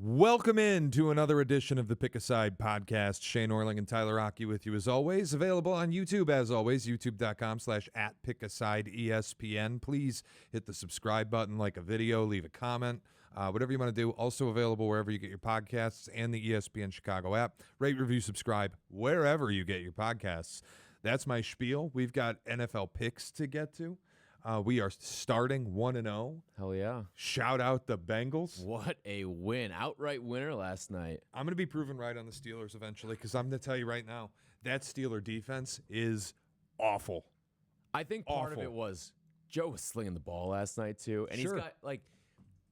Welcome in to another edition of the Pick a Side podcast. Shea, Norling, and Tyler Rocky with you as always. Available on YouTube as always, youtube.com/@PickASideESPN. Please hit the subscribe button, like a video, leave a comment, whatever you want to do. Also available wherever you get your podcasts and the ESPN Chicago app. Rate, review, subscribe wherever you get your podcasts. That's my spiel. We've got NFL picks to get to. We are starting 1-0. Hell yeah. Shout out the Bengals. What a win. Outright winner last night. I'm going to be proven right on the Steelers eventually because I'm going to tell you right now, that Steeler defense is awful. I think part of it was Joe was slinging the ball last night too. And Sure. he's got,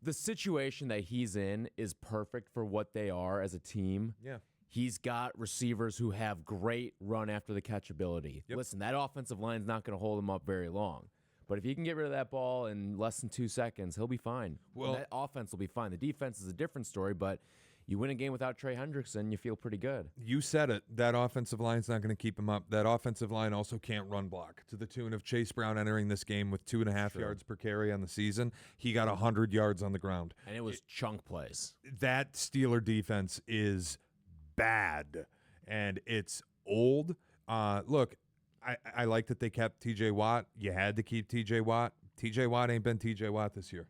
the situation that he's in is perfect for what they are as a team. Yeah. He's got receivers who have great run after the catch ability. Yep. Listen, that offensive line's not going to hold him up very long. But if he can get rid of that ball in less than 2 seconds, he'll be fine. Well, and that offense will be fine. The defense is a different story, but you win a game without Trey Hendrickson, you feel pretty good. You said it. That offensive line's not going to keep him up. That offensive line also can't run block to the tune of Chase Brown entering this game with 2.5 yards per carry on the season. He got 100 yards on the ground. And it was chunk plays. That Steeler defense is bad, and it's old. Look, I like that they kept T.J. Watt. You had to keep T.J. Watt. T.J. Watt ain't been T.J. Watt this year.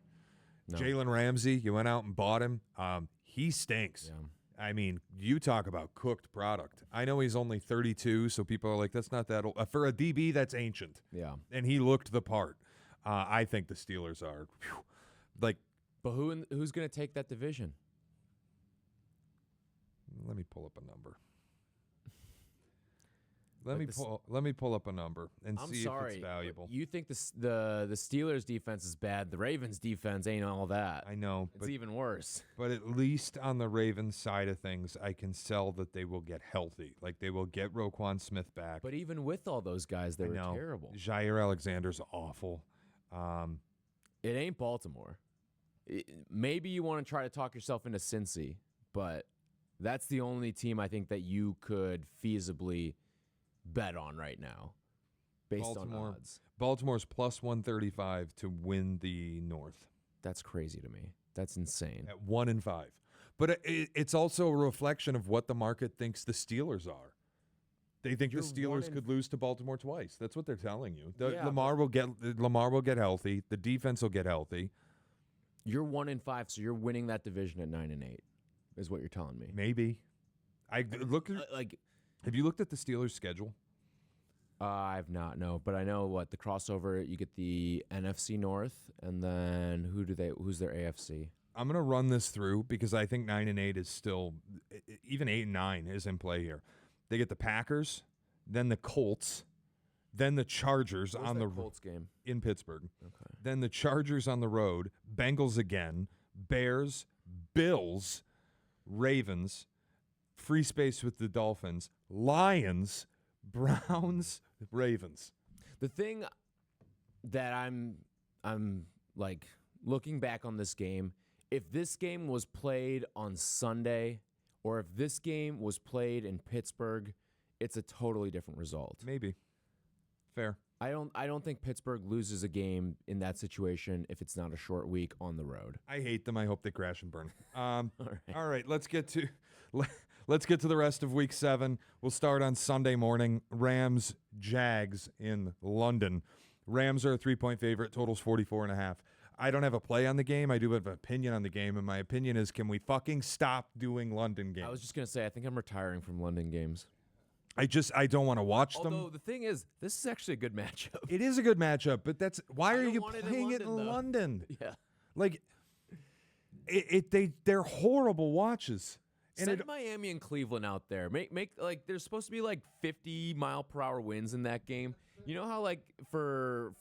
No. Jalen Ramsey, you went out and bought him. He stinks. Yeah. I mean, you talk about cooked product. I know he's only 32, so people are like, that's not that old. For a DB, that's ancient. Yeah. And he looked the part. I think the Steelers are, like. But who's going to take that division? Let me pull up a number. Let me pull up a number and see if it's valuable. You think the Steelers defense is bad. The Ravens defense ain't all that. I know. It's even worse. But at least on the Ravens side of things, I can sell that they will get healthy. Like they will get Roquan Smith back. But even with all those guys, they were terrible. Jair Alexander's awful. It ain't Baltimore. Maybe you want to try to talk yourself into Cincy, but that's the only team I think that you could feasibly bet on right now based on odds. Baltimore's plus 135 to win the North. That's crazy to me. That's insane. At 1-5. But it's also a reflection of what the market thinks the Steelers are. They think the Steelers could lose to Baltimore twice. That's what they're telling you. Lamar will get healthy. The defense will get healthy. You're 1-5, so you're winning that division at 9-8, is what you're telling me. Maybe. Have you looked at the Steelers' schedule? I've not, no. But I know the crossover, you get the NFC North, and then who's their AFC? I'm going to run this through because I think 9-8 is still, even 8-9 is in play here. They get the Packers, then the Colts, then the Chargers on the Colts game in Pittsburgh. Okay. Then the Chargers on the road, Bengals again, Bears, Bills, Ravens, free space with the Dolphins, Lions, Browns, Ravens. The thing that I'm like looking back on this game, if this game was played on Sunday or if this game was played in Pittsburgh, it's a totally different result. Maybe. Fair. I don't think Pittsburgh loses a game in that situation if it's not a short week on the road. I hate them. I hope they crash and burn. All right, let's get to the rest of Week 7. We'll start on Sunday morning. Rams, Jags in London. Rams are a 3-point favorite. Total's 44.5. I don't have a play on the game. I do have an opinion on the game, and my opinion is, can we fucking stop doing London games? I was just going to say, I think I'm retiring from London games. I don't want to watch them. Although the thing is, this is actually a good matchup. It is a good matchup, but why are you playing it in London? Yeah. Like, they're horrible watches. Send Miami and Cleveland out there. Make there's supposed to be 50-mile-per-hour winds in that game. You know how for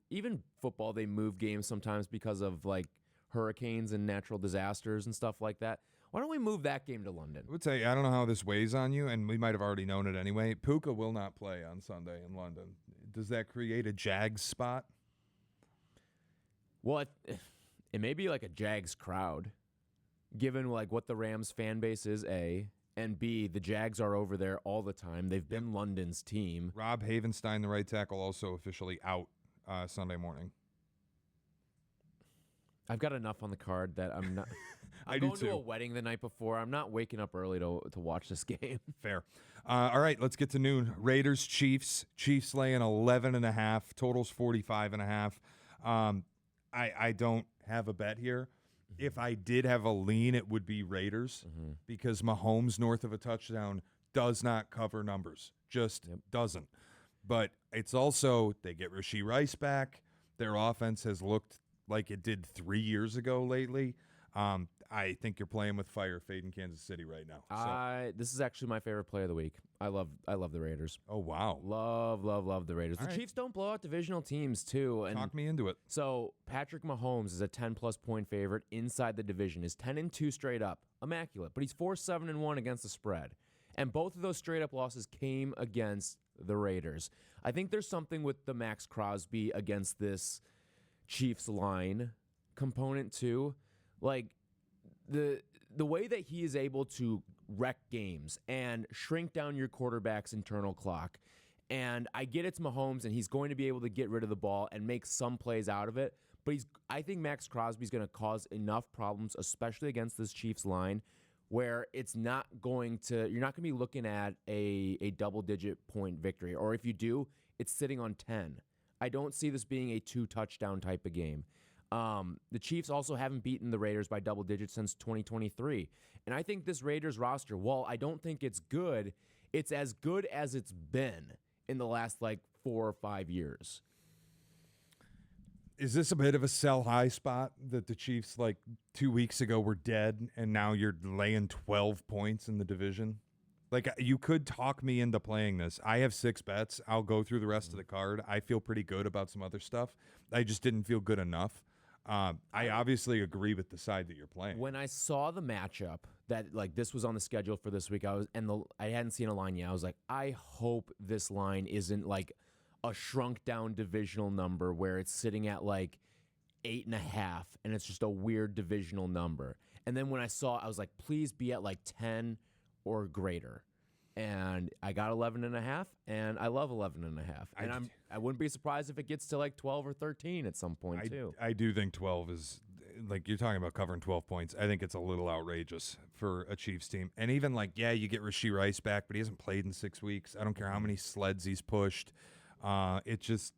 even football they move games sometimes because of hurricanes and natural disasters and stuff like that. Why don't we move that game to London? I would say, I don't know how this weighs on you, and we might have already known it anyway. Puka will not play on Sunday in London. Does that create a Jags spot? Well, it may be like a Jags crowd, given what the Rams fan base is, A, and B, the Jags are over there all the time. They've been London's team. Rob Havenstein, the right tackle, also officially out Sunday morning. I've got enough on the card that I'm not. I'm I do going to a too. wedding the night before. I'm not waking up early to watch this game. Fair. All right, let's get to noon. Raiders, Chiefs. Chiefs laying 11.5. Totals 45.5. I don't have a bet here. If I did have a lean, it would be Raiders because Mahomes north of a touchdown does not cover numbers. Just doesn't. But it's also, they get Rashee Rice back. Their offense has looked like it did 3 years ago lately. I think you're playing with fire fading Kansas City right now. So. This is actually my favorite play of the week. I love the Raiders. Oh, wow. Love the Raiders. All The right. Chiefs don't blow out divisional teams, too. And Talk me into it. so Patrick Mahomes is a 10-plus point favorite inside the division. Is 10-2 straight up. Immaculate. But he's 4-7-1 against the spread. And both of those straight-up losses came against the Raiders. I think there's something with the Max Crosby against this Chiefs line component, too. Like, the way that he is able to wreck games and shrink down your quarterback's internal clock. And I get it's Mahomes, and he's going to be able to get rid of the ball and make some plays out of it. But I think Max Crosby's going to cause enough problems, especially against this Chiefs line, where it's not going to, you're not going to be looking at a double-digit point victory. Or if you do, it's sitting on 10. I don't see this being a 2-touchdown type of game. The Chiefs also haven't beaten the Raiders by double digits since 2023. And I think this Raiders roster, while I don't think it's good, it's as good as it's been in the last 4 or 5 years. Is this a bit of a sell high spot that the Chiefs 2 weeks ago were dead and now you're laying 12 points in the division? You could talk me into playing this. I have 6 bets. I'll go through the rest of the card. I feel pretty good about some other stuff. I just didn't feel good enough. I obviously agree with the side that you're playing. When I saw the matchup that this was on the schedule for this week, I hadn't seen a line yet. I was like, I hope this line isn't a shrunk down divisional number where it's sitting at 8.5 and it's just a weird divisional number. And then when I saw, I was like, please be at 10 or greater. And I got 11.5, and I love 11.5. And I wouldn't be surprised if it gets to 12 or 13 at some point too. I do think 12 is you're talking about covering 12 points. I think it's a little outrageous for a Chiefs team. And even you get Rashee Rice back, but he hasn't played in 6 weeks. I don't care how many sleds he's pushed. It just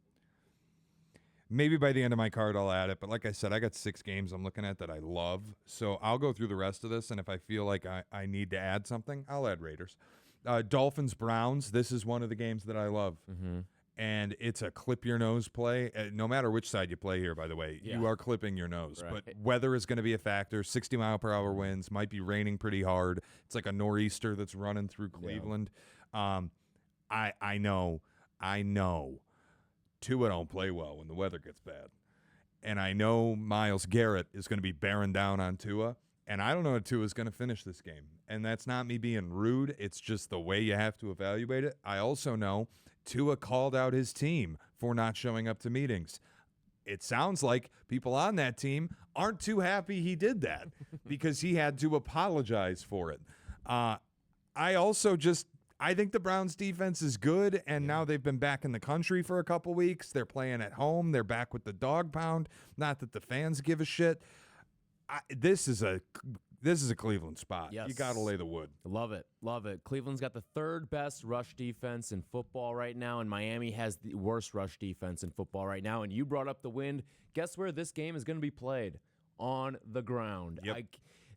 maybe by the end of my card I'll add it. But like I said, I got 6 games I'm looking at that I love. So I'll go through the rest of this, and if I feel like I need to add something, I'll add Raiders. Dolphins, Browns, this is one of the games that I love. Mm-hmm. And it's a clip your nose play. No matter which side you play here, by the way, you are clipping your nose. Right. But weather is going to be a factor. 60-mile-per-hour winds, might be raining pretty hard. It's like a nor'easter that's running through Cleveland. I know Tua don't play well when the weather gets bad. And I know Myles Garrett is going to be bearing down on Tua. And I don't know if Tua is going to finish this game. And that's not me being rude. It's just the way you have to evaluate it. I also know Tua called out his team for not showing up to meetings. It sounds like people on that team aren't too happy he did that because he had to apologize for it. I think the Browns defense is good, and now they've been back in the country for a couple weeks. They're playing at home. They're back with the dog pound. Not that the fans give a shit. This is a Cleveland spot. Yes. You got to lay the wood. Love it. Cleveland's got the 3rd best rush defense in football right now, and Miami has the worst rush defense in football right now. And you brought up the wind. Guess where this game is going to be played? On the ground. Yep.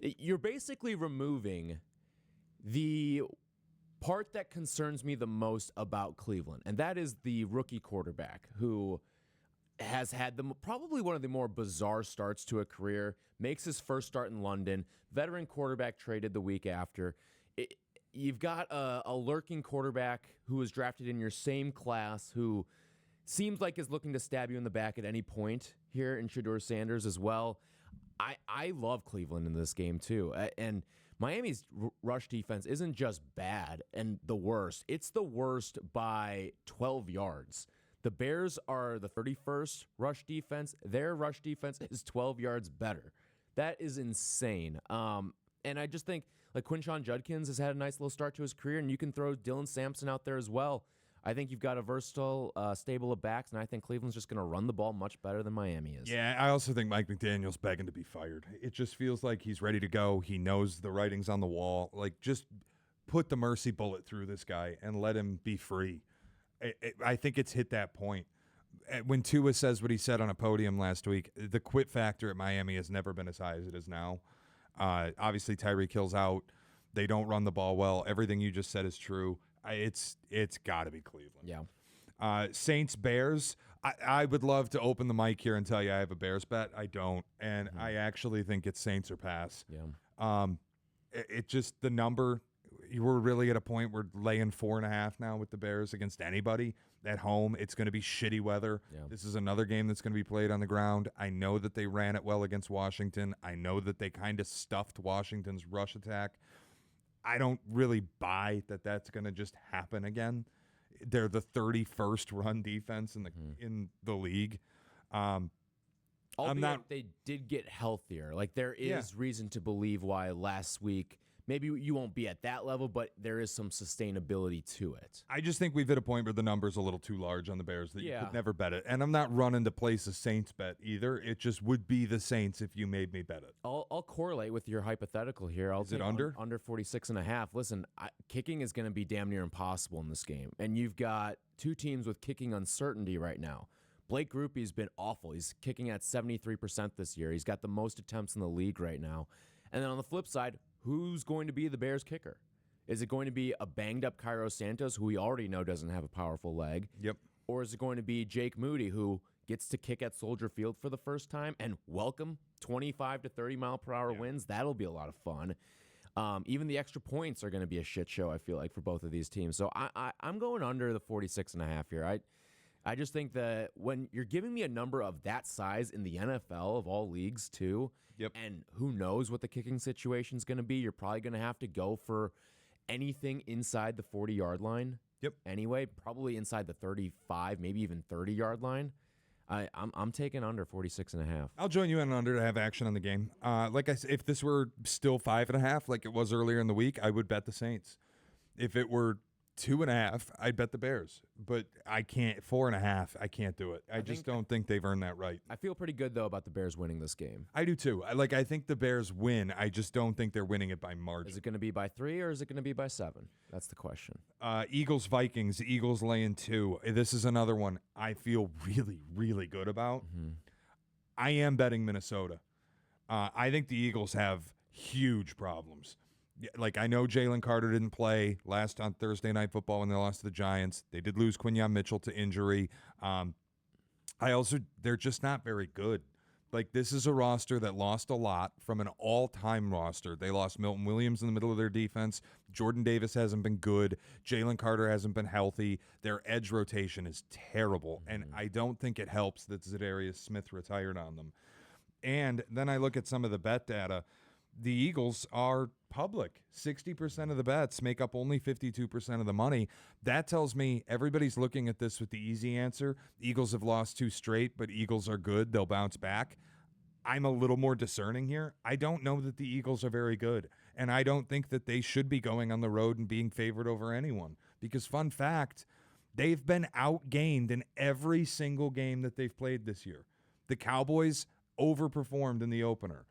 You're basically removing the part that concerns me the most about Cleveland, and that is the rookie quarterback who has had probably one of the more bizarre starts to a career, makes his first start in London, veteran quarterback traded the week after. You've got a lurking quarterback who was drafted in your same class who seems like is looking to stab you in the back at any point here in Shedeur Sanders as well. I love Cleveland in this game too. And Miami's rush defense isn't just bad and the worst. It's the worst by 12 yards. The Bears are the 31st rush defense. Their rush defense is 12 yards better. That is insane. And I just think Quinshon Judkins has had a nice little start to his career, and you can throw Dylan Sampson out there as well. I think you've got a versatile stable of backs, and I think Cleveland's just going to run the ball much better than Miami is. Yeah, I also think Mike McDaniel's begging to be fired. It just feels like he's ready to go. He knows the writing's on the wall. Like, just put the mercy bullet through this guy and let him be free. I think it's hit that point. When Tua says what he said on a podium last week, the quit factor at Miami has never been as high as it is now. Obviously, Tyreek Hill's out. They don't run the ball well. Everything you just said is true. It's got to be Cleveland. Yeah. Saints, Bears. I would love to open the mic here and tell you I have a Bears bet. I don't. And I actually think it's Saints or pass. Yeah. It just, the number, we're really at a point where laying 4.5 now with the Bears against anybody at home. It's going to be shitty weather. Yeah. This is another game that's going to be played on the ground. I know that they ran it well against Washington. I know that they kind of stuffed Washington's rush attack. I don't really buy that that's going to just happen again. They're the 31st run defense in the league. Albeit they did get healthier. Like, there is reason to believe why last week maybe you won't be at that level, but there is some sustainability to it. I just think we've hit a point where the number's a little too large on the Bears that you could never bet it. And I'm not running to place a Saints bet either. It just would be the Saints if you made me bet it. I'll correlate with your hypothetical here. Is it under? Under 46.5. Listen, kicking is going to be damn near impossible in this game. And you've got two teams with kicking uncertainty right now. Blake Grupe's been awful. He's kicking at 73% this year. He's got the most attempts in the league right now. And then on the flip side, who's going to be the Bears kicker? Is it going to be a banged-up Cairo Santos, who we already know doesn't have a powerful leg? Yep. Or is it going to be Jake Moody, who gets to kick at Soldier Field for the first time and welcome 25 to 30 mile per hour winds? That'll be a lot of fun. Even the extra points are going to be a shit show, I feel like, for both of these teams. So I'm going under the 46.5 here. I just think that when you're giving me a number of that size in the NFL of all leagues too, and who knows what the kicking situation is going to be, you're probably going to have to go for anything inside the 40-yard line. Anyway, probably inside the 35, maybe even 30-yard line. I'm taking under 46.5. I'll join you in under to have action on the game. Like I said, if this were still 5.5, like it was earlier in the week, I would bet the Saints. If it were 2.5, I'd bet the Bears, but I can't. 4.5, I can't do it. I just don't think they've earned that right. I feel pretty good though about the Bears winning this game. I do too. I think the Bears win. I just don't think they're winning it by margin. Is it going to be by 3 or is it going to be by 7? That's the question. Eagles, Vikings. Eagles laying 2. This is another one I feel really, really good about. I am betting Minnesota. I think the Eagles have huge problems. Like, I know Jalen Carter didn't play last on Thursday Night Football when they lost to the Giants. They did lose Quinyon Mitchell to injury. They're just not very good. Like, this is a roster that lost a lot from an all-time roster. They lost Milton Williams in the middle of their defense. Jordan Davis hasn't been good. Jalen Carter hasn't been healthy. Their edge rotation is terrible, and I don't think it helps that Za'Darius Smith retired on them. And then I look at some of the bet data. The Eagles are public. 60% of the bets make up only 52% of the money. That tells me everybody's looking at this with the easy answer. Eagles have lost 2 straight, but Eagles are good. They'll bounce back. I'm a little more discerning here. I don't know that the Eagles are very good, and I don't think that they should be going on the road and being favored over anyone. Because, fun fact, they've been outgained in every single game that they've played this year. The Cowboys overperformed in the opener.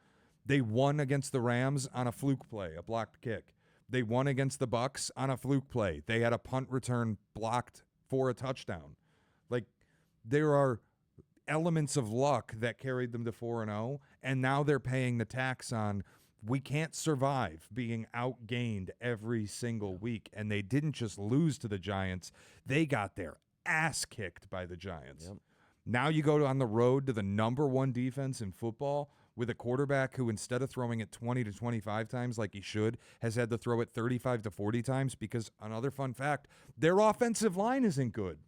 They won against the Rams on a fluke play, a blocked kick. They won against the Bucks on a fluke play. They had a punt return blocked for a touchdown. Like, there are elements of luck that carried them to 4-0, and now they're paying the tax on we can't survive being outgained every single week. And they didn't just lose to the Giants. They got their ass kicked by the Giants. Now you go on the road to the number 1 defense in football with a quarterback who, instead of throwing it 20 to 25 times like he should, has had to throw it 35 to 40 times because, another fun fact, their offensive line isn't good.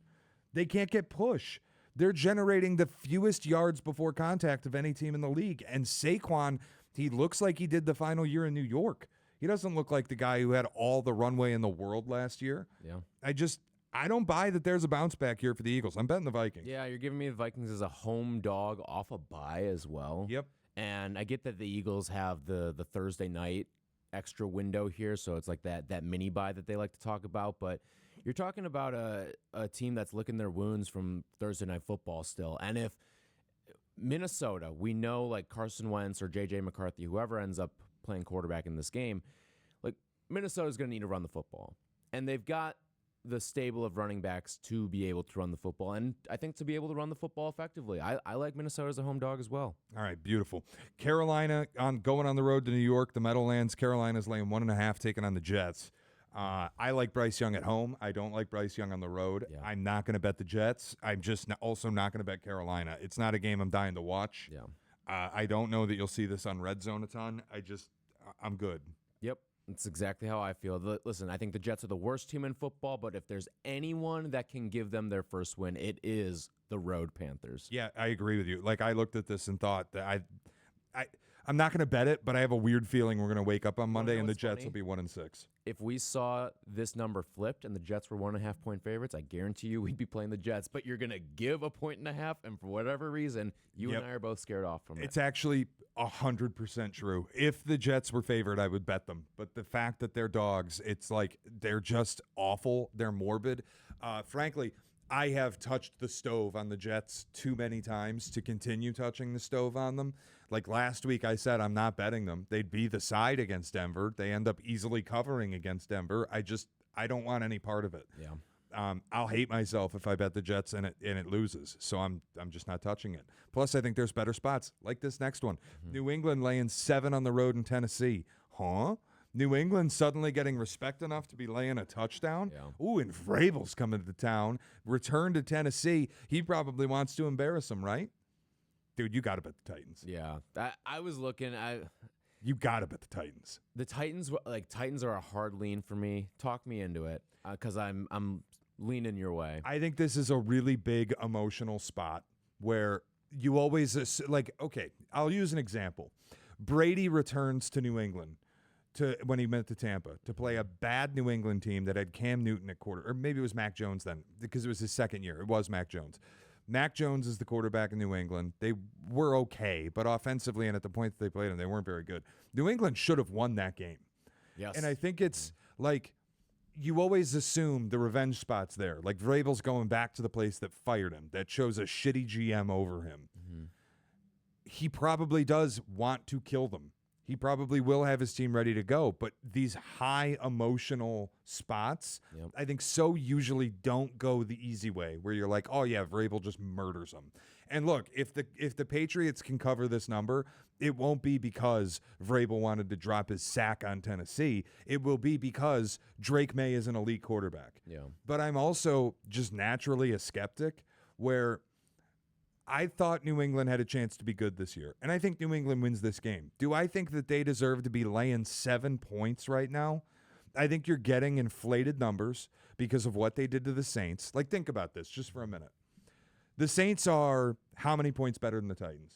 They can't get push. They're generating the fewest yards before contact of any team in the league. And Saquon, he looks like he did the final year in New York. He doesn't look like the guy who had all the runway in the world last year. I don't buy that there's a bounce back here for the Eagles. I'm betting the Vikings. Yeah, you're giving me the Vikings as a home dog off a bye as well. And I get that the Eagles have the Thursday night extra window here, so it's like that mini bye that they like to talk about. But You're talking about a team that's licking their wounds from Thursday Night Football still. And if Minnesota, we know like Carson Wentz or J.J. McCarthy, whoever ends up playing quarterback in this game, like Minnesota's going to need to run the football. And they've got the stable of running backs to be able to run the football. And I think to be able to run the football effectively. I like Minnesota as a home dog as well. All right, beautiful. Carolina going on the road to New York, the Meadowlands. Carolina's laying 1.5, taking on the Jets. I like Bryce Young at home. I don't like Bryce Young on the road. Yeah. I'm not going to bet the Jets. I'm just also not going to bet Carolina. It's not a game I'm dying to watch. Yeah. I don't know that you'll see this on Red Zone a ton. I'm good. Yep. That's exactly how I feel. Listen, I think the Jets are the worst team in football, but if there's anyone that can give them their first win, it is the road Panthers. Yeah, I agree with you. Like, I looked at this and thought that I'm not going to bet it, but I have a weird feeling we're going to wake up on Monday and the Jets will be 1-6. If we saw this number flipped and the Jets were 1.5-point favorites, I guarantee you we'd be playing the Jets. But you're going to give a 1.5, and for whatever reason, you and I are both scared off from it. It's actually 100% true. If the Jets were favored, I would bet them. But the fact that they're dogs, it's like they're just awful. They're morbid. Frankly, I have touched the stove on the Jets too many times to continue touching the stove on them. Like last week, I said I'm not betting them. They'd be the side against Denver. They end up easily covering against Denver. I don't want any part of it. Yeah. I'll hate myself if I bet the Jets and it loses. So I'm just not touching it. Plus, I think there's better spots like this next one. Mm-hmm. New England laying 7 on the road in Tennessee. Huh? New England suddenly getting respect enough to be laying a touchdown? Yeah. Ooh, and Vrabel's coming to town. Return to Tennessee. He probably wants to embarrass him, right? Dude, you got to bet the Titans. Yeah. I was looking. You got to bet the Titans. The Titans are a hard lean for me. Talk me into it because I'm leaning your way. I think this is a really big emotional spot where you always okay, I'll use an example. Brady returns to New England when he went to Tampa to play a bad New England team that had Cam Newton at quarter, or maybe it was Mac Jones then because it was his second year. It was Mac Jones. Mac Jones is the quarterback in New England. They were okay, but offensively and at the point that they played him, they weren't very good. New England should have won that game. Yes. And I think it's like you always assume the revenge spot's there. Like Vrabel's going back to the place that fired him, that chose a shitty GM over him. Mm-hmm. He probably does want to kill them. He probably will have his team ready to go, but these high emotional spots, I think so usually don't go the easy way where you're like, oh yeah, Vrabel just murders them. And look, if the Patriots can cover this number, it won't be because Vrabel wanted to drop his sack on Tennessee. It will be because Drake May is an elite quarterback. Yeah. But I'm also just naturally a skeptic where I thought New England had a chance to be good this year, and I think New England wins this game. Do I think that they deserve to be laying 7 points right now? I think you're getting inflated numbers because of what they did to the Saints. Like, think about this just for a minute. The Saints are how many points better than the Titans?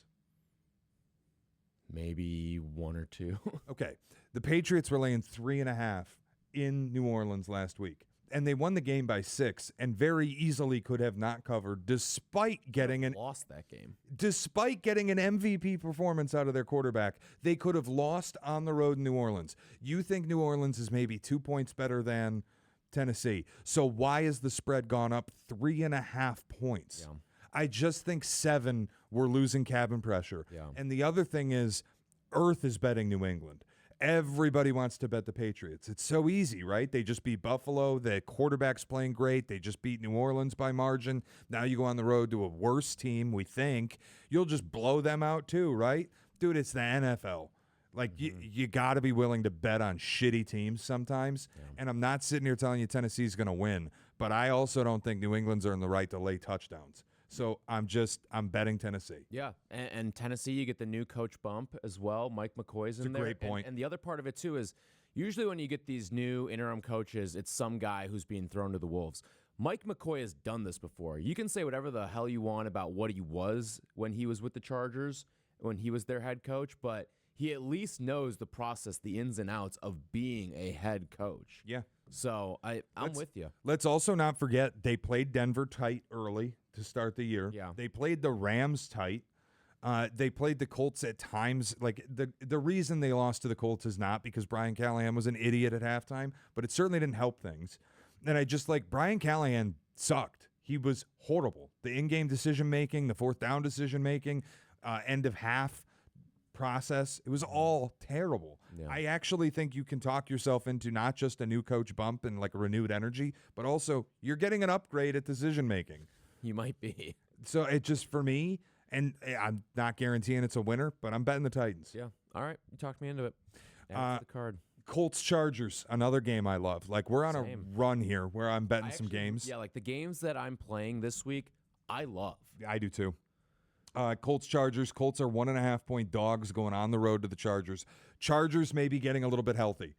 Maybe 1 or 2. Okay. The Patriots were laying 3.5 in New Orleans last week. And they won the game by 6 and very easily could have not covered despite getting lost that game. Despite getting an MVP performance out of their quarterback, they could have lost on the road in New Orleans. You think New Orleans is maybe 2 points better than Tennessee. So why has the spread gone up 3.5 points? Yeah. I just think 7 we're losing cabin pressure. Yeah. And the other thing is Earth is betting New England. Everybody wants to bet the Patriots. It's so easy, right? They just beat Buffalo. The quarterback's playing great. They just beat New Orleans by margin. Now you go on the road to a worse team, we think. You'll just blow them out too, right? Dude, it's the NFL. Like, you got to be willing to bet on shitty teams sometimes. Yeah. And I'm not sitting here telling you Tennessee's going to win, but I also don't think New England's earned the right to lay touchdowns. So I'm betting Tennessee. Yeah, and Tennessee, you get the new coach bump as well. Mike McCoy's in there. Great point. And the other part of it, too, is usually when you get these new interim coaches, it's some guy who's being thrown to the wolves. Mike McCoy has done this before. You can say whatever the hell you want about what he was when he was with the Chargers, when he was their head coach, but he at least knows the process, the ins and outs of being a head coach. Yeah. So I'm with you. Let's also not forget they played Denver tight early to start the year. Yeah. They played the Rams tight. They played the Colts at times. Like the reason they lost to the Colts is not because Brian Callahan was an idiot at halftime, but it certainly didn't help things. And I just like Brian Callahan sucked. He was horrible. The in-game decision-making, the fourth down decision-making, end of half process, it was all terrible. Yeah. I actually think you can talk yourself into not just a new coach bump and like a renewed energy, but also you're getting an upgrade at decision-making. You might be. So it just, for me, and I'm not guaranteeing it's a winner, but I'm betting the Titans. Yeah. All right. You talked me into it. Add to the card. Colts Chargers, another game I love. Like, we're on Same. a run here where I'm betting some games. Yeah, like the games that I'm playing this week, I love. I do too. Colts Chargers. Colts are 1.5-point dogs going on the road to the Chargers. Chargers may be getting a little bit healthy.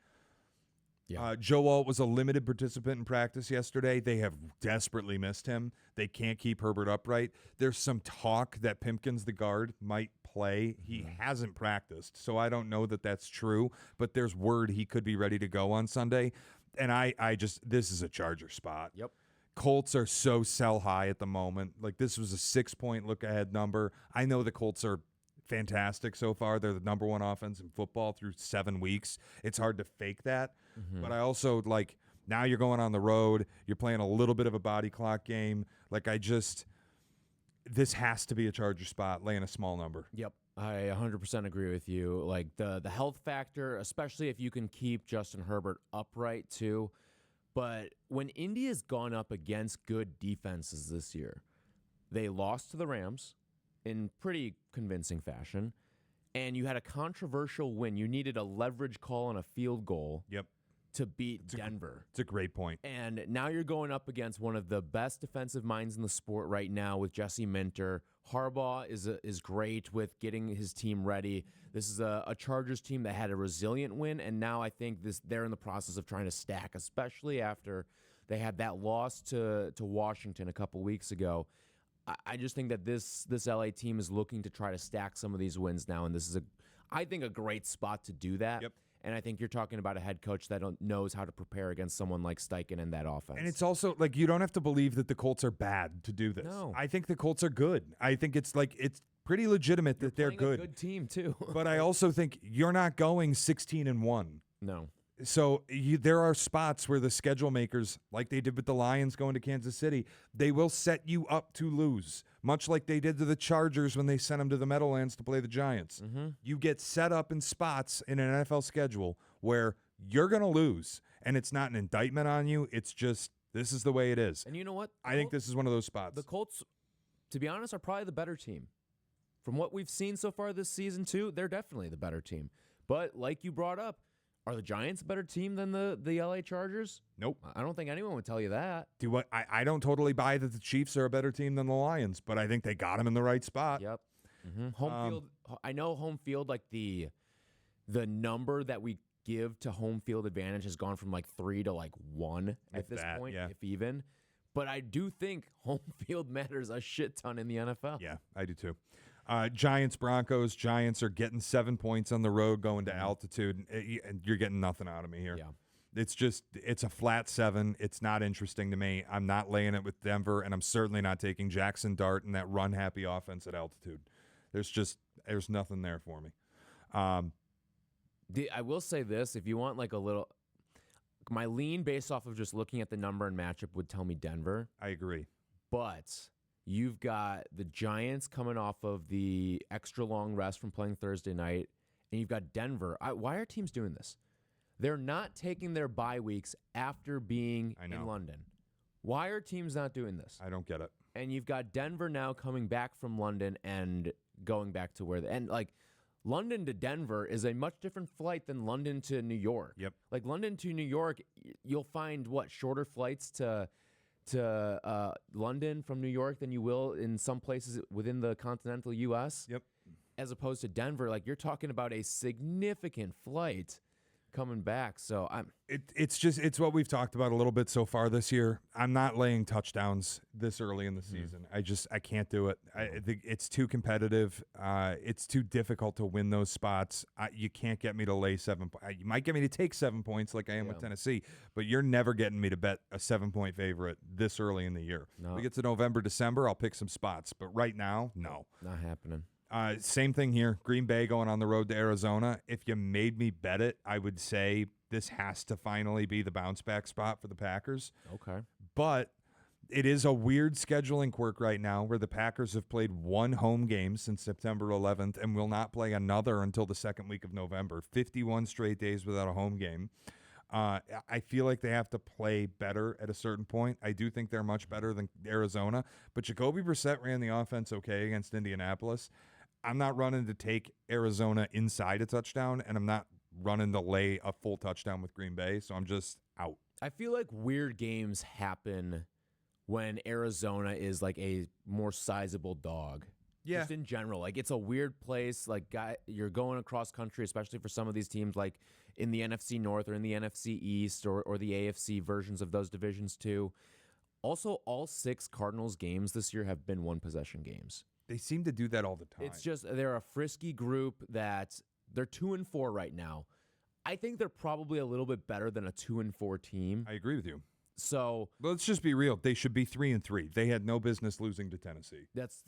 Yeah. Joe Alt was a limited participant in practice yesterday. They have desperately missed him. They can't keep Herbert upright. There's some talk that Pimpkins, the guard, might play. He hasn't practiced, so I don't know that that's true, but there's word he could be ready to go on Sunday. And I just, this is a Charger spot. Yep. Colts are so sell high at the moment. Like, this was a 6-point look-ahead number. I know the Colts are fantastic so far. They're the number one offense in football through 7 weeks. It's hard to fake that. But I also, like, now you're going on the road. You're playing a little bit of a body clock game. Like, this has to be a Charger spot, laying a small number. Yep. I 100% agree with you. Like, the health factor, especially if you can keep Justin Herbert upright, too. But when India's gone up against good defenses this year, they lost to the Rams in pretty convincing fashion, and you had a controversial win. You needed a leverage call on a field goal to beat Denver. It's a great point. And now you're going up against one of the best defensive minds in the sport right now with Jesse Minter. Harbaugh is great with getting his team ready. This is a Chargers team that had a resilient win, and now I think they're in the process of trying to stack, especially after they had that loss to Washington a couple weeks ago. I just think that this LA team is looking to try to stack some of these wins now, and this is I think a great spot to do that. Yep. And I think you're talking about a head coach that knows how to prepare against someone like Steichen in that offense. And it's also, like, you don't have to believe that the Colts are bad to do this. No. I think the Colts are good. I think it's pretty legitimate that they're good. A good team, too. But I also think you're not going 16-1. No. So there are spots where the schedule makers, like they did with the Lions going to Kansas City, they will set you up to lose, much like they did to the Chargers when they sent them to the Meadowlands to play the Giants. You get set up in spots in an NFL schedule where you're going to lose, and it's not an indictment on you. It's just, this is the way it is. And you know what? I think this is one of those spots. The Colts, to be honest, are probably the better team. From what we've seen so far this season, too, they're definitely the better team. But like you brought up, are the Giants a better team than the LA Chargers? Nope. I don't think anyone would tell you that. I don't totally buy that the Chiefs are a better team than the Lions, but I think they got them in the right spot. Yep. Home field. I know home field, like the number that we give to home field advantage has gone from like 3 to like 1 at this point, if even. But I do think home field matters a shit ton in the NFL. Yeah, I do too. Giants, Broncos. Giants are getting 7 points on the road going to altitude, and you're getting nothing out of me here. Yeah. It's a flat 7. It's not interesting to me. I'm not laying it with Denver, and I'm certainly not taking Jackson Dart and that run-happy offense at altitude. There's nothing there for me. I will say this, if you want like a little, my lean based off of just looking at the number and matchup would tell me Denver. I agree. But you've got the Giants coming off of the extra long rest from playing Thursday night, and you've got Denver. Why are teams doing this? They're not taking their bye weeks after being in London. Why are teams not doing this? I don't get it. And you've got Denver now coming back from London and going back to London to Denver is a much different flight than London to New York. Yep. Like London to New York, you'll find shorter flights to London from New York than you will in some places within the continental U.S. Yep. As opposed to Denver, like you're talking about a significant flight coming back. So it's what we've talked about a little bit so far this year. I'm not laying touchdowns this early in the season. I can't do it. I think it's too competitive. It's too difficult to win those spots. You can't get me to lay 7 points. You might get me to take 7 points like I am with Tennessee, but you're never getting me to bet a 7-point favorite this early in the year. No. We get to November, December, I'll pick some spots, but right now, no. Not happening. Same thing here. Green Bay going on the road to Arizona. If you made me bet it, I would say this has to finally be the bounce back spot for the Packers. Okay. But it is a weird scheduling quirk right now where the Packers have played one home game since September 11th and will not play another until the second week of November. 51 straight days without a home game. I feel like they have to play better at a certain point. I do think they're much better than Arizona, but Jacoby Brissett ran the offense okay against Indianapolis. I'm not running to take Arizona inside a touchdown, and I'm not running to lay a full touchdown with Green Bay, so I'm just out. I feel like weird games happen when Arizona is like a more sizable dog. Yeah. Just in general. Like, it's a weird place. Like, you're going across country, especially for some of these teams, like in the NFC North or in the NFC East or the AFC versions of those divisions too. Also, all 6 Cardinals games this year have been one-possession games. They seem to do that all the time. It's just they're a frisky group that they're 2-4 right now. I think they're probably a little bit better than a 2-4 team. I agree with you. So let's just be real. They should be 3-3. They had no business losing to Tennessee. That's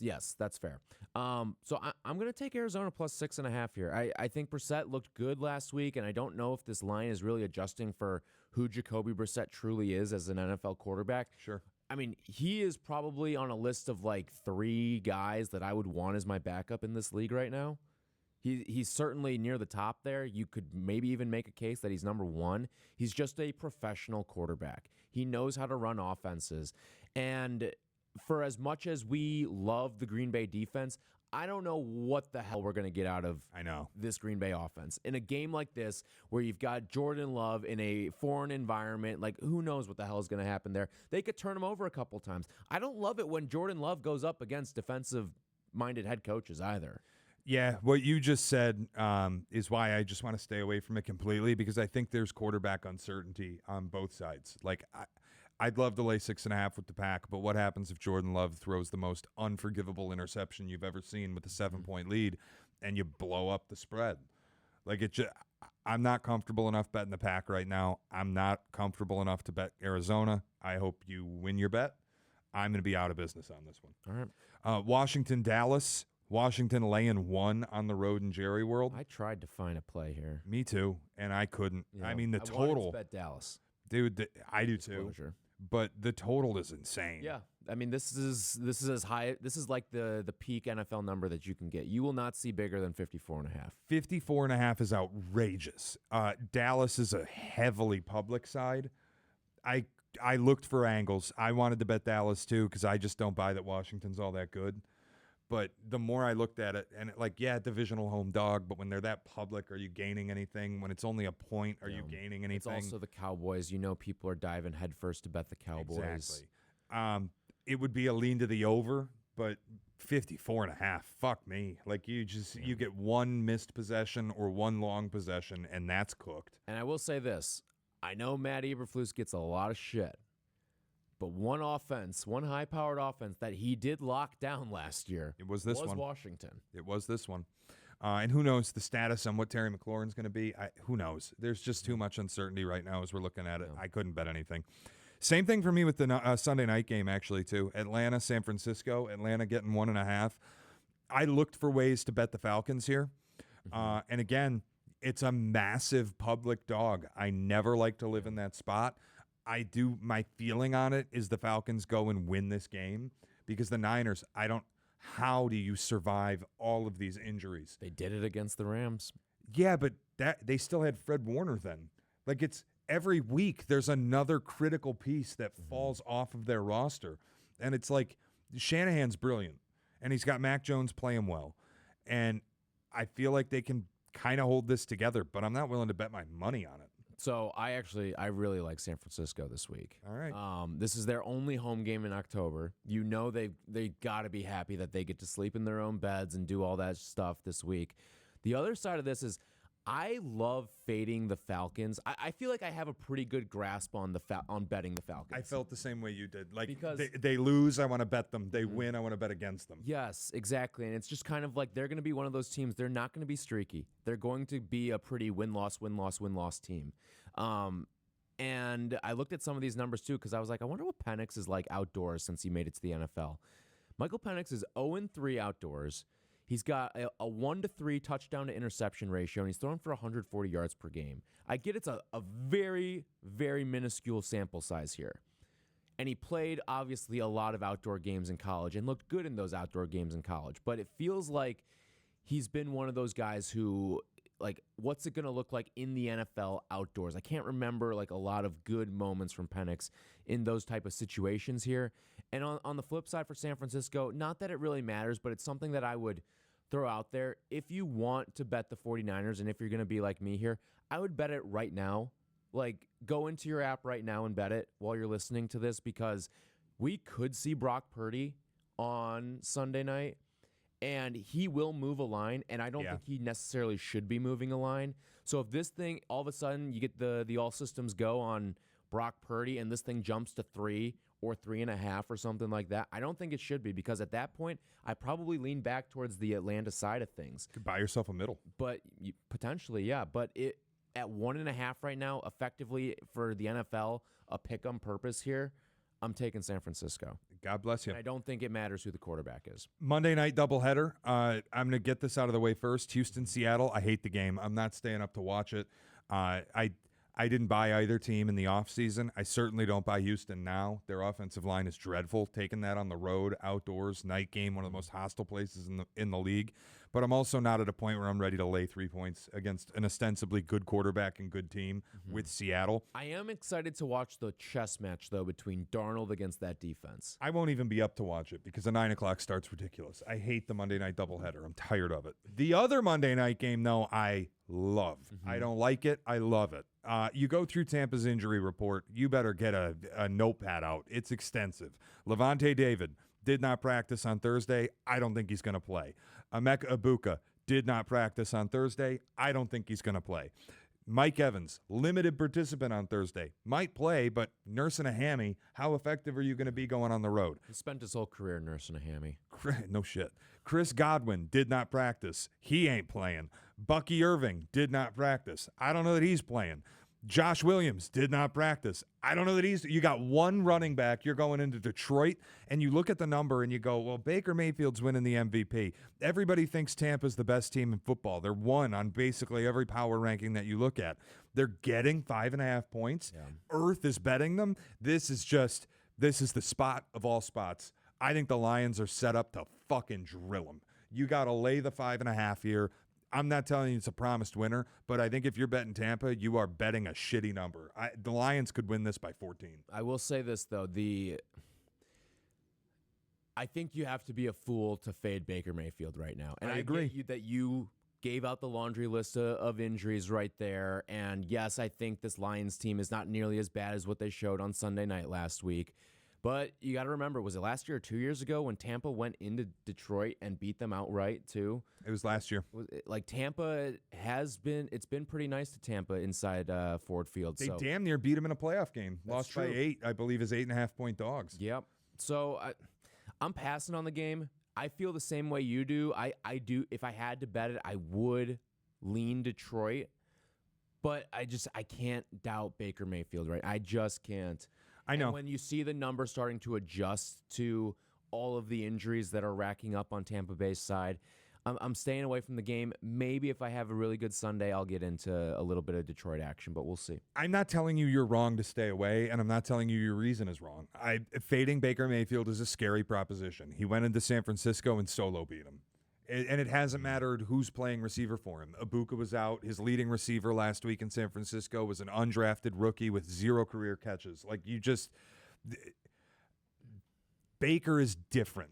fair. So I'm going to take Arizona plus 6.5 here. I think Brissett looked good last week, and I don't know if this line is really adjusting for who Jacoby Brissett truly is as an NFL quarterback. Sure. I mean, he is probably on a list of like 3 guys that I would want as my backup in this league right now. He's certainly near the top there. You could maybe even make a case that he's number 1. He's just a professional quarterback. He knows how to run offenses. And for as much as we love the Green Bay defense, I don't know what the hell we're going to get out of this Green Bay offense. In a game like this where you've got Jordan Love in a foreign environment, like who knows what the hell is going to happen there. They could turn him over a couple times. I don't love it when Jordan Love goes up against defensive-minded head coaches either. Yeah, what you just said is why I just want to stay away from it completely, because I think there's quarterback uncertainty on both sides. Like, I'd love to lay 6.5 with the Pack, but what happens if Jordan Love throws the most unforgivable interception you've ever seen with a 7-point lead and you blow up the spread? Like, I'm not comfortable enough betting the Pack right now. I'm not comfortable enough to bet Arizona. I hope you win your bet. I'm going to be out of business on this one. All right. Washington, Dallas. Washington laying 1 on the road in Jerry World. I tried to find a play here. Me too, and I couldn't. Yeah, I mean, the I total. wanted to bet Dallas. Dude, I do too. But the total is insane. Yeah, I mean, this is as high. This is like the peak NFL number that you can get. You will not see bigger than 54.5. 54.5 is outrageous. Dallas is a heavily public side. I looked for angles. I wanted to bet Dallas too because I just don't buy that Washington's all that good. But the more I looked at it, and divisional home dog, but when they're that public, are you gaining anything? When it's only a point, are you gaining anything? It's also the Cowboys. You know, people are diving headfirst to bet the Cowboys. Exactly. It would be a lean to the over, but 54.5, fuck me. Like, you get one missed possession or one long possession, and that's cooked. And I will say this. I know Matt Eberflus gets a lot of shit. But one high-powered offense that he did lock down last year was Washington. It was this one. And who knows the status on what Terry McLaurin's going to be? Who knows? There's just too much uncertainty right now as we're looking at it. I couldn't bet anything. Same thing for me with the Sunday night game, actually, too. Atlanta, San Francisco. Atlanta getting 1.5. I looked for ways to bet the Falcons here. And again, it's a massive public dog. I never like to live in that spot. My feeling on it is the Falcons go and win this game because the Niners, how do you survive all of these injuries? They did it against the Rams. Yeah, but they still had Fred Warner then. Like, it's every week there's another critical piece that falls off of their roster. And it's like Shanahan's brilliant and he's got Mac Jones playing well. And I feel like they can kind of hold this together, but I'm not willing to bet my money on it. So I really like San Francisco this week. All right. This is their only home game in October. You know they got to be happy that they get to sleep in their own beds and do all that stuff this week. The other side of this is I love fading the Falcons. I feel like I have a pretty good grasp on betting the Falcons. I felt the same way you did. Like, because they lose, I want to bet them. They win, I want to bet against them. Yes, exactly. And it's just kind of like they're going to be one of those teams. They're not going to be streaky. They're going to be a pretty win-loss team. And I looked at some of these numbers too because I was like, I wonder what Penix is like outdoors since he made it to the NFL. Michael Penix is 0-3 outdoors. He's got a 1 to 3 touchdown to interception ratio, and he's throwing for 140 yards per game. I get it's a very, very minuscule sample size here. And he played, obviously, a lot of outdoor games in college and looked good in those outdoor games in college. But it feels like he's been one of those guys who, like, what's it going to look like in the NFL outdoors? I can't remember, like, a lot of good moments from Penix in those type of situations here. And on the flip side for San Francisco, not that it really matters, but it's something that I would throw out there. If you want to bet the 49ers, and if you're going to be like me here, I would bet it right now. Like, go into your app right now and bet it while you're listening to this, because we could see Brock Purdy on Sunday night, and he will move a line, and I don't think he necessarily should be moving a line. So if this thing, all of a sudden, you get the all systems go on Brock Purdy, and this thing jumps to 3 or 3.5 or something like that, I don't think it should be, because at that point, I probably lean back towards the Atlanta side of things. Could buy yourself a middle. But potentially, yeah. But at 1.5 right now, effectively for the NFL, a pick-em purpose here, I'm taking San Francisco. God bless you. And I don't think it matters who the quarterback is. Monday night doubleheader. I'm going to get this out of the way first. Houston, Seattle. I hate the game. I'm not staying up to watch it. I didn't buy either team in the offseason. I certainly don't buy Houston now. Their offensive line is dreadful. Taking that on the road, outdoors, night game, one of the most hostile places in the league. But I'm also not at a point where I'm ready to lay 3 points against an ostensibly good quarterback and good team with Seattle. I am excited to watch the chess match, though, between Darnold against that defense. I won't even be up to watch it because the 9 o'clock start's ridiculous. I hate the Monday night doubleheader. I'm tired of it. The other Monday night game, though, I love. I don't like it. I love it. You go through Tampa's injury report, you better get a notepad out. It's extensive. Levante David did not practice on Thursday. I don't think he's going to play. Emeka Ibuka did not practice on Thursday. I don't think he's going to play. Mike Evans, limited participant on Thursday. Might play, but nursing a hammy. How effective are you going to be going on the road? He spent his whole career nursing a hammy. No shit. Chris Godwin did not practice. He ain't playing. Bucky Irving did not practice. I don't know that he's playing. Josh Williams did not practice. I don't know that you got one running back. You're going into Detroit, and you look at the number and you go, well, Baker Mayfield's winning the MVP. Everybody thinks Tampa's the best team in football. They're one on basically every power ranking that you look at. They're getting 5.5 points. Yeah. Earth is betting them. This is the spot of all spots. I think the Lions are set up to fucking drill them. You got to lay the 5.5 here. I'm not telling you it's a promised winner, but I think if you're betting Tampa, you are betting a shitty number. The Lions could win this by 14. I will say this, though. I think you have to be a fool to fade Baker Mayfield right now. And I agree that you gave out the laundry list of injuries right there. And yes, I think this Lions team is not nearly as bad as what they showed on Sunday night last week. But you got to remember, was it last year or 2 years ago when Tampa went into Detroit and beat them outright too? It was last year. Like Tampa it's been pretty nice to Tampa inside Ford Field. They damn near beat them in a playoff game. Lost by 8, I believe, as 8.5 point dogs. Yep. So I'm passing on the game. I feel the same way you do. I do. If I had to bet it, I would lean Detroit. But I can't doubt Baker Mayfield, right? I just can't. I know. And when you see the number starting to adjust to all of the injuries that are racking up on Tampa Bay's side, I'm staying away from the game. Maybe if I have a really good Sunday, I'll get into a little bit of Detroit action, but we'll see. I'm not telling you you're wrong to stay away, and I'm not telling you your reason is wrong. Fading Baker Mayfield is a scary proposition. He went into San Francisco and solo beat him. And it hasn't mattered who's playing receiver for him. Ibuka was out. His leading receiver last week in San Francisco was an undrafted rookie with 0 career catches. Baker is different,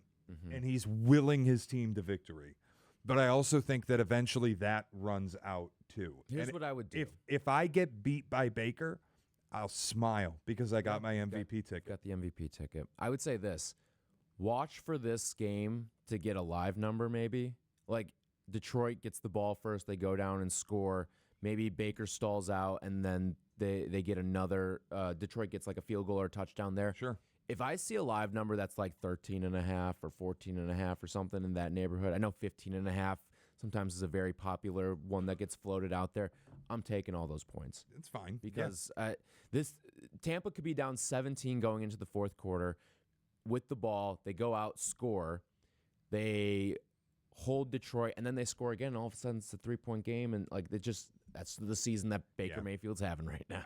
and he's willing his team to victory. But I also think that eventually that runs out too. Here's what I would do. If I get beat by Baker, I'll smile because I got my MVP ticket. Got the MVP ticket. I would say this. Watch for this game to get a live number, maybe. Like, Detroit gets the ball first, they go down and score. Maybe Baker stalls out, and then they get another. Detroit gets like a field goal or a touchdown there. Sure. If I see a live number that's like 13.5 or 14.5 or something in that neighborhood, I know 15.5 sometimes is a very popular one that gets floated out there. I'm taking all those points. It's fine. Because this Tampa could be down 17 going into the fourth quarter. With the ball, they go out, score. They hold Detroit, and then they score again. And all of a sudden, it's a 3-point game, and like that's the season that Baker Mayfield's having right now.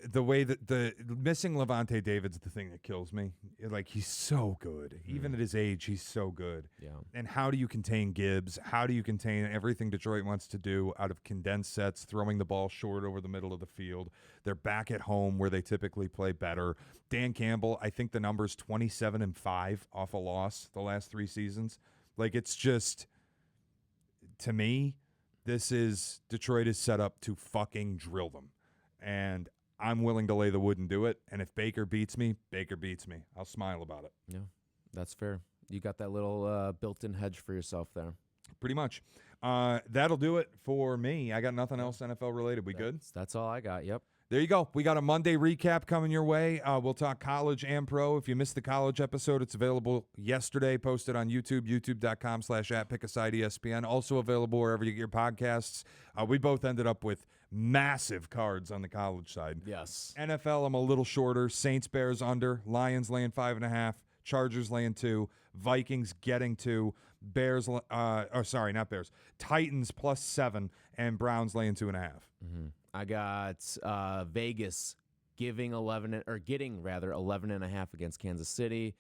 The way that the missing Levante David's the thing that kills me. Like, he's so good. Even at his age, he's so good. Yeah. And how do you contain Gibbs? How do you contain everything Detroit wants to do out of condensed sets, throwing the ball short over the middle of the field? They're back at home where they typically play better. Dan Campbell, I think the number's 27-5 off a loss the last 3 seasons. Like, it's just, to me, Detroit is set up to fucking drill them. And I'm willing to lay the wood and do it. And if Baker beats me, Baker beats me. I'll smile about it. Yeah, that's fair. You got that little built-in hedge for yourself there. Pretty much. That'll do it for me. I got nothing else NFL related. We good? That's all I got. Yep. There you go. We got a Monday recap coming your way. We'll talk college and pro. If you missed the college episode, it's available yesterday, posted on YouTube, youtube.com/@PickAsideESPN. Also available wherever you get your podcasts. We both ended up with massive cards on the college side. Yes. NFL, I'm a little shorter. Saints, Bears under. Lions laying 5.5. Chargers laying 2. Vikings getting 2. Bears, not Bears. Titans +7 and Browns laying 2.5. Mm-hmm. I got Vegas getting 11.5 against Kansas City.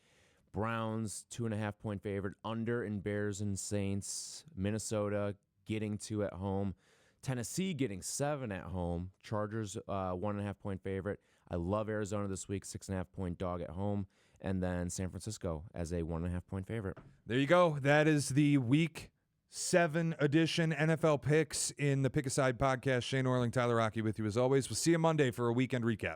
Browns 2.5-point favorite under in Bears and Saints. Minnesota getting 2 at home. Tennessee getting 7 at home. Chargers 1.5-point favorite. I love Arizona this week, 6.5-point dog at home. And then San Francisco as a 1.5-point favorite. There you go. That is the Week 7 edition NFL picks in the Pick a Side podcast. Shea, Norling, Tyler Rocky with you as always. We'll see you Monday for a weekend recap.